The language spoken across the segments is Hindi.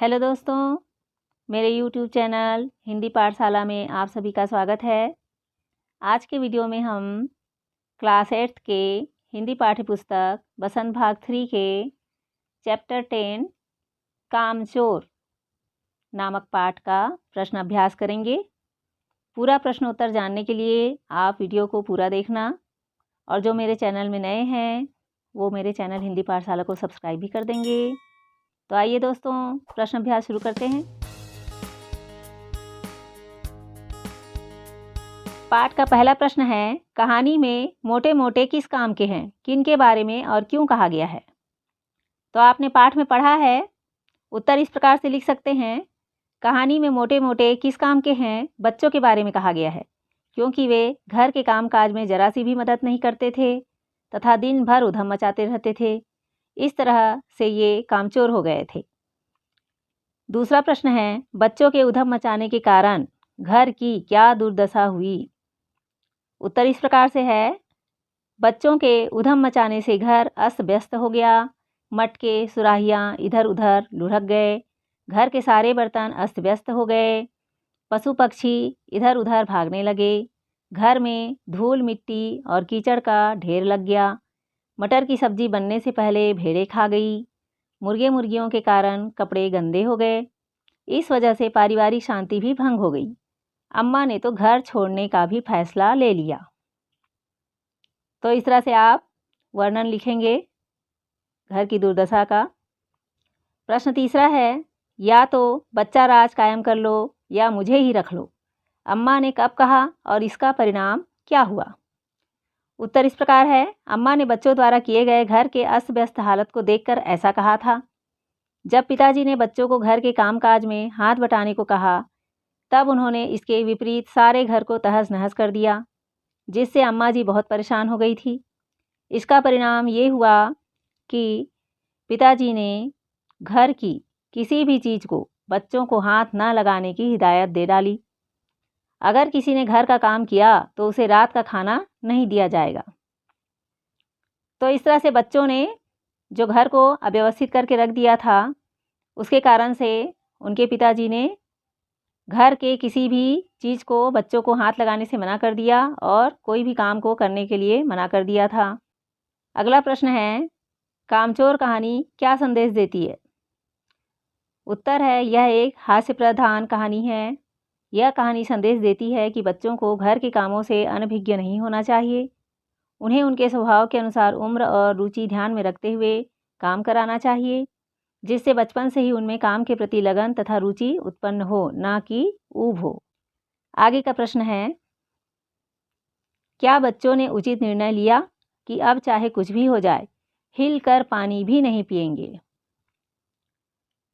हेलो दोस्तों, मेरे यूट्यूब चैनल हिंदी पाठशाला में आप सभी का स्वागत है। आज के वीडियो में हम क्लास 8th के हिंदी पाठ्य पुस्तक बसंत भाग 3 के चैप्टर 10 कामचोर नामक पाठ का प्रश्न अभ्यास करेंगे। पूरा प्रश्न उत्तर जानने के लिए आप वीडियो को पूरा देखना और जो मेरे चैनल में नए हैं वो मेरे चैनल हिंदी पाठशाला को सब्सक्राइब भी कर देंगे। तो आइए दोस्तों, प्रश्न अभ्यास शुरू करते हैं। पाठ का पहला प्रश्न है, कहानी में मोटे मोटे किस काम के हैं, किन के बारे में और क्यों कहा गया है। तो आपने पाठ में पढ़ा है। उत्तर इस प्रकार से लिख सकते हैं, कहानी में मोटे मोटे किस काम के हैं, बच्चों के बारे में कहा गया है, क्योंकि वे घर के काम काज में जरा सी भी मदद नहीं करते थे तथा दिन भर उधम मचाते रहते थे। इस तरह से ये कामचोर हो गए थे। दूसरा प्रश्न है, बच्चों के उधम मचाने के कारण घर की क्या दुर्दशा हुई। उत्तर इस प्रकार से है, बच्चों के उधम मचाने से घर अस्त व्यस्त हो गया। मटके सुराहियाँ इधर उधर लुढ़क गए, घर के सारे बर्तन अस्त व्यस्त हो गए, पशु पक्षी इधर उधर भागने लगे, घर में धूल मिट्टी और कीचड़ का ढेर लग गया। मटर की सब्जी बनने से पहले भेड़ें खा गई। मुर्गे मुर्गियों के कारण कपड़े गंदे हो गए। इस वजह से पारिवारिक शांति भी भंग हो गई। अम्मा ने तो घर छोड़ने का भी फैसला ले लिया। तो इस तरह से आप वर्णन लिखेंगे घर की दुर्दशा का। प्रश्न तीसरा है, या तो बच्चा राज कायम कर लो या मुझे ही रख लो। अम्मा ने कब कहा और इसका परिणाम क्या हुआ। उत्तर इस प्रकार है, अम्मा ने बच्चों द्वारा किए गए घर के अस्त व्यस्त हालत को देखकर ऐसा कहा था। जब पिताजी ने बच्चों को घर के कामकाज में हाथ बटाने को कहा, तब उन्होंने इसके विपरीत सारे घर को तहस नहस कर दिया, जिससे अम्मा जी बहुत परेशान हो गई थी। इसका परिणाम ये हुआ कि पिताजी ने घर की किसी भी चीज़ को बच्चों को हाथ न लगाने की हिदायत दे डाली। अगर किसी ने घर का काम किया तो उसे रात का खाना नहीं दिया जाएगा। तो इस तरह से बच्चों ने जो घर को अव्यवस्थित करके रख दिया था, उसके कारण से उनके पिताजी ने घर के किसी भी चीज़ को बच्चों को हाथ लगाने से मना कर दिया और कोई भी काम को करने के लिए मना कर दिया था। अगला प्रश्न है, कामचोर कहानी क्या संदेश देती है। उत्तर है, यह एक हास्य प्रधान कहानी है। यह कहानी संदेश देती है कि बच्चों को घर के कामों से अनभिज्ञ नहीं होना चाहिए। उन्हें उनके स्वभाव के अनुसार उम्र और रुचि ध्यान में रखते हुए काम कराना चाहिए, जिससे बचपन से ही उनमें काम के प्रति लगन तथा रुचि उत्पन्न हो, ना कि ऊब हो। आगे का प्रश्न है, क्या बच्चों ने उचित निर्णय लिया कि अब चाहे कुछ भी हो जाए हिलकर पानी भी नहीं पिएंगे।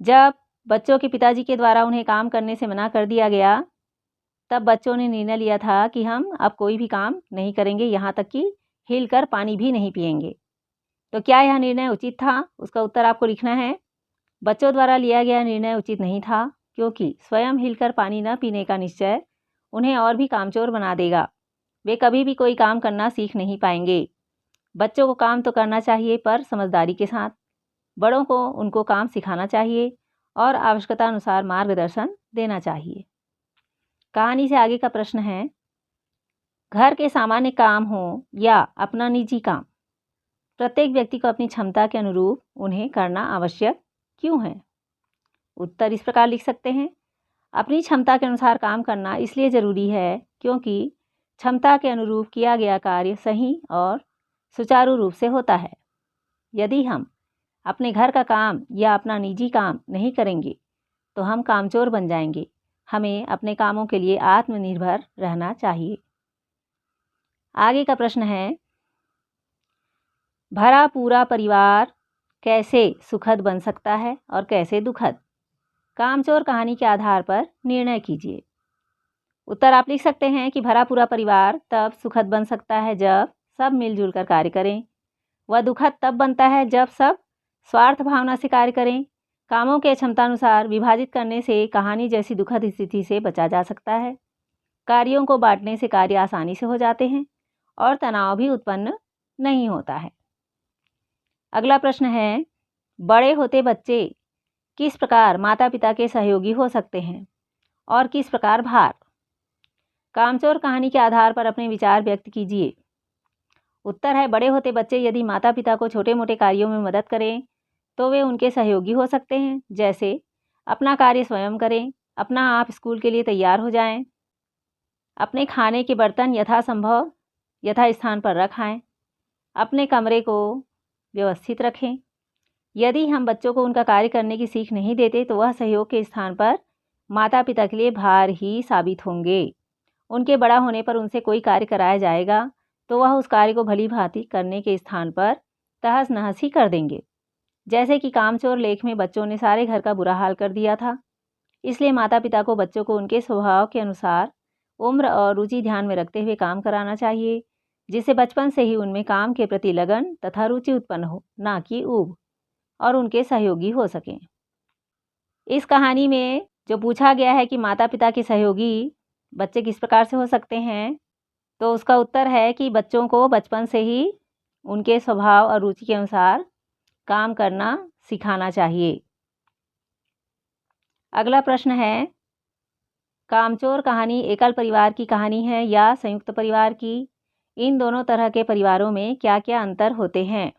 जब बच्चों के पिताजी के द्वारा उन्हें काम करने से मना कर दिया गया, तब बच्चों ने निर्णय लिया था कि हम अब कोई भी काम नहीं करेंगे, यहाँ तक कि हिलकर पानी भी नहीं पिएंगे। तो क्या यह निर्णय उचित था? उसका उत्तर आपको लिखना है। बच्चों द्वारा लिया गया निर्णय उचित नहीं था, क्योंकि स्वयं हिलकर पानी न पीने का निश्चय उन्हें और भी कामचोर बना देगा। वे कभी भी कोई काम करना सीख नहीं पाएंगे। बच्चों को काम तो करना चाहिए, पर समझदारी के साथ। बड़ों को उनको काम सिखाना चाहिए और आवश्यकता अनुसार मार्गदर्शन देना चाहिए। कहानी से आगे का प्रश्न है, घर के सामान्य काम हो या अपना निजी काम, प्रत्येक व्यक्ति को अपनी क्षमता के अनुरूप उन्हें करना आवश्यक क्यों है। उत्तर इस प्रकार लिख सकते हैं, अपनी क्षमता के अनुसार काम करना इसलिए ज़रूरी है क्योंकि क्षमता के अनुरूप किया गया कार्य सही और सुचारू रूप से होता है। यदि हम अपने घर का काम या अपना निजी काम नहीं करेंगे तो हम कामचोर बन जाएंगे। हमें अपने कामों के लिए आत्मनिर्भर रहना चाहिए। आगे का प्रश्न है, भरा पूरा परिवार कैसे सुखद बन सकता है और कैसे दुखद। कामचोर कहानी के आधार पर निर्णय कीजिए। उत्तर आप लिख सकते हैं कि भरा पूरा परिवार तब सुखद बन सकता है जब सब मिलजुल कर कार्य करें। वह दुखद तब बनता है जब सब स्वार्थ भावना से कार्य करें। कामों के क्षमतानुसार विभाजित करने से कहानी जैसी दुखद स्थिति से बचा जा सकता है। कार्यों को बांटने से कार्य आसानी से हो जाते हैं और तनाव भी उत्पन्न नहीं होता है। अगला प्रश्न है, बड़े होते बच्चे किस प्रकार माता पिता के सहयोगी हो सकते हैं और किस प्रकार भार। कामचोर कहानी के आधार पर अपने विचार व्यक्त कीजिए। उत्तर है, बड़े होते बच्चे यदि माता पिता को छोटे मोटे कार्यों में मदद करें तो वे उनके सहयोगी हो सकते हैं। जैसे अपना कार्य स्वयं करें, अपना आप स्कूल के लिए तैयार हो जाएं, अपने खाने के बर्तन यथासंभव यथास्थान पर रखाएं, अपने कमरे को व्यवस्थित रखें। यदि हम बच्चों को उनका कार्य करने की सीख नहीं देते तो वह सहयोग के स्थान पर माता पिता के लिए भार ही साबित होंगे। उनके बड़ा होने पर उनसे कोई कार्य कराया जाएगा तो वह उस कार्य को भली भांति करने के स्थान पर तहस नहस ही कर देंगे। जैसे कि कामचोर लेख में बच्चों ने सारे घर का बुरा हाल कर दिया था। इसलिए माता पिता को बच्चों को उनके स्वभाव के अनुसार उम्र और रुचि ध्यान में रखते हुए काम कराना चाहिए, जिससे बचपन से ही उनमें काम के प्रति लगन तथा रुचि उत्पन्न हो, ना कि ऊब, और उनके सहयोगी हो सकें। इस कहानी में जो पूछा गया है कि माता पिता के सहयोगी बच्चे किस प्रकार से हो सकते हैं, तो उसका उत्तर है कि बच्चों को बचपन से ही उनके स्वभाव और रुचि के अनुसार काम करना सिखाना चाहिए। अगला प्रश्न है, कामचोर कहानी एकल परिवार की कहानी है या संयुक्त परिवार की? इन दोनों तरह के परिवारों में क्या क्या अंतर होते हैं?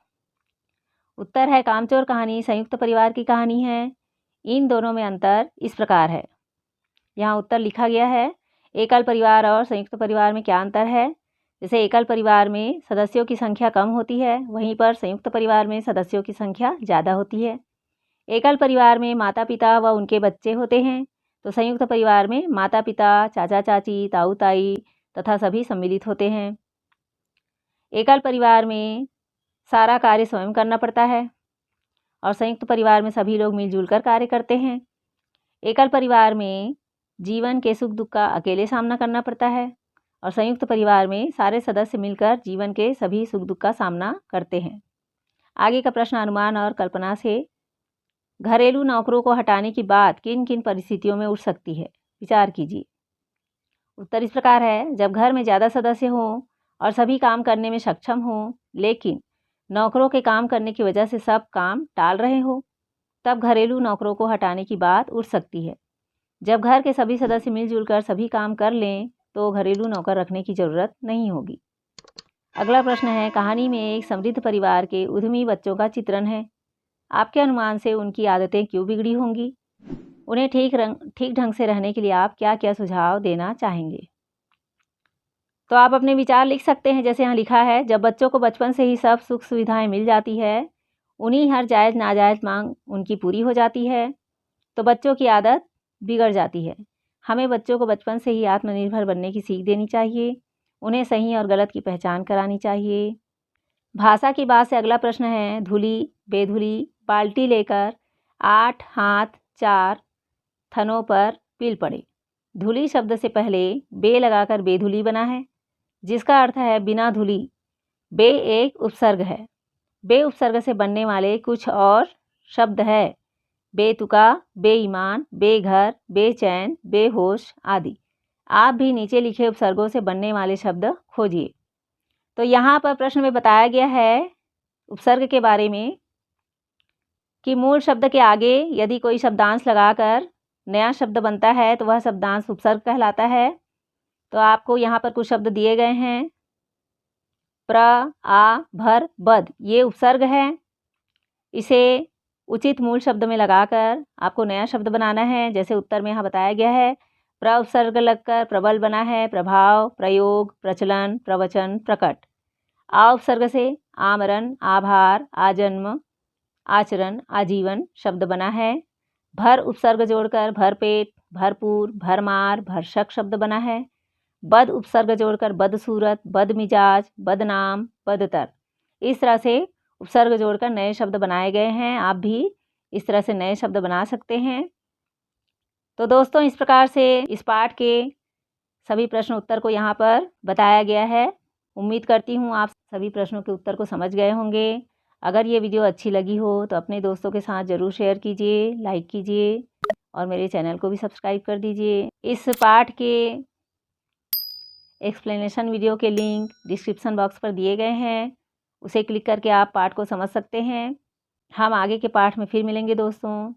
उत्तर है, कामचोर कहानी संयुक्त परिवार की कहानी है। इन दोनों में अंतर इस प्रकार है। यहाँ उत्तर लिखा गया है। एकल परिवार और संयुक्त परिवार में क्या अंतर है? जैसे एकल परिवार में सदस्यों की संख्या कम होती है, वहीं पर संयुक्त परिवार में सदस्यों की संख्या ज़्यादा होती है। एकल परिवार में माता पिता व उनके बच्चे होते हैं, तो संयुक्त परिवार में माता पिता, चाचा चाची, ताऊ ताई तथा सभी सम्मिलित होते हैं। एकल परिवार में सारा कार्य स्वयं करना पड़ता है और संयुक्त परिवार में सभी लोग मिलजुल कर कार्य करते हैं। एकल परिवार में जीवन के सुख दुख का अकेले सामना करना पड़ता है और संयुक्त परिवार में सारे सदस्य मिलकर जीवन के सभी सुख दुख का सामना करते हैं। आगे का प्रश्न अनुमान और कल्पना से, घरेलू नौकरों को हटाने की बात किन किन परिस्थितियों में उठ सकती है? विचार कीजिए। उत्तर इस प्रकार है, जब घर में ज़्यादा सदस्य हों और सभी काम करने में सक्षम हों, लेकिन नौकरों के काम करने की वजह से सब काम टाल रहे हो, तब घरेलू नौकरों को हटाने की बात उठ सकती है। जब घर के सभी सदस्य मिलजुल कर सभी काम कर लें तो घरेलू नौकर रखने की ज़रूरत नहीं होगी। अगला प्रश्न है, कहानी में एक समृद्ध परिवार के उद्यमी बच्चों का चित्रण है। आपके अनुमान से उनकी आदतें क्यों बिगड़ी होंगी? उन्हें ठीक ढंग से रहने के लिए आप क्या क्या सुझाव देना चाहेंगे? तो आप अपने विचार लिख सकते हैं। जैसे यहाँ लिखा है, जब बच्चों को बचपन से ही सब सुख सुविधाएं मिल जाती है, उन्हीं हर जायज़ नाजायज़ मांग उनकी पूरी हो जाती है, तो बच्चों की आदत बिगड़ जाती है। हमें बच्चों को बचपन से ही आत्मनिर्भर बनने की सीख देनी चाहिए। उन्हें सही और गलत की पहचान करानी चाहिए। भाषा की बात से अगला प्रश्न है, धुली बेधुली बाल्टी लेकर 8 हाथ 4 थनों पर पील पड़े। धुली शब्द से पहले बे लगाकर बेधुली बना है, जिसका अर्थ है बिना धुली। बे एक उपसर्ग है। बे उपसर्ग से बनने वाले कुछ और शब्द है, बेतुका, बेईमान, बेघर, बेचैन, बेहोश आदि। आप भी नीचे लिखे उपसर्गों से बनने वाले शब्द खोजिए। तो यहाँ पर प्रश्न में बताया गया है उपसर्ग के बारे में कि मूल शब्द के आगे यदि कोई शब्दांश लगाकर नया शब्द बनता है तो वह शब्दांश उपसर्ग कहलाता है। तो आपको यहाँ पर कुछ शब्द दिए गए हैं, प्र, आ, भर, बद, ये उपसर्ग है। इसे उचित मूल शब्द में लगाकर आपको नया शब्द बनाना है। जैसे उत्तर में यहाँ बताया गया है, प्र उपसर्ग लगकर प्रबल बना है, प्रभाव, प्रयोग, प्रचलन, प्रवचन, प्रकट। आ उपसर्ग से आमरण, आभार, आजन्म, आचरण, आजीवन शब्द बना है। भर उपसर्ग जोड़कर भरपेट, भरपूर, भरमार, भरसक शब्द बना है। बद उपसर्ग जोड़कर बदसूरत, बदमिजाज, बदनाम, बदतर। इस तरह से उपसर्ग जोड़कर नए शब्द बनाए गए हैं। आप भी इस तरह से नए शब्द बना सकते हैं। तो दोस्तों, इस प्रकार से इस पाठ के सभी प्रश्न उत्तर को यहाँ पर बताया गया है। उम्मीद करती हूँ आप सभी प्रश्नों के उत्तर को समझ गए होंगे। अगर ये वीडियो अच्छी लगी हो तो अपने दोस्तों के साथ ज़रूर शेयर कीजिए, लाइक कीजिए और मेरे चैनल को भी सब्सक्राइब कर दीजिए। इस पाठ के एक्सप्लेनेशन वीडियो के लिंक डिस्क्रिप्शन बॉक्स पर दिए गए हैं, उसे क्लिक करके आप पाठ को समझ सकते हैं। हम आगे के पाठ में फिर मिलेंगे दोस्तों।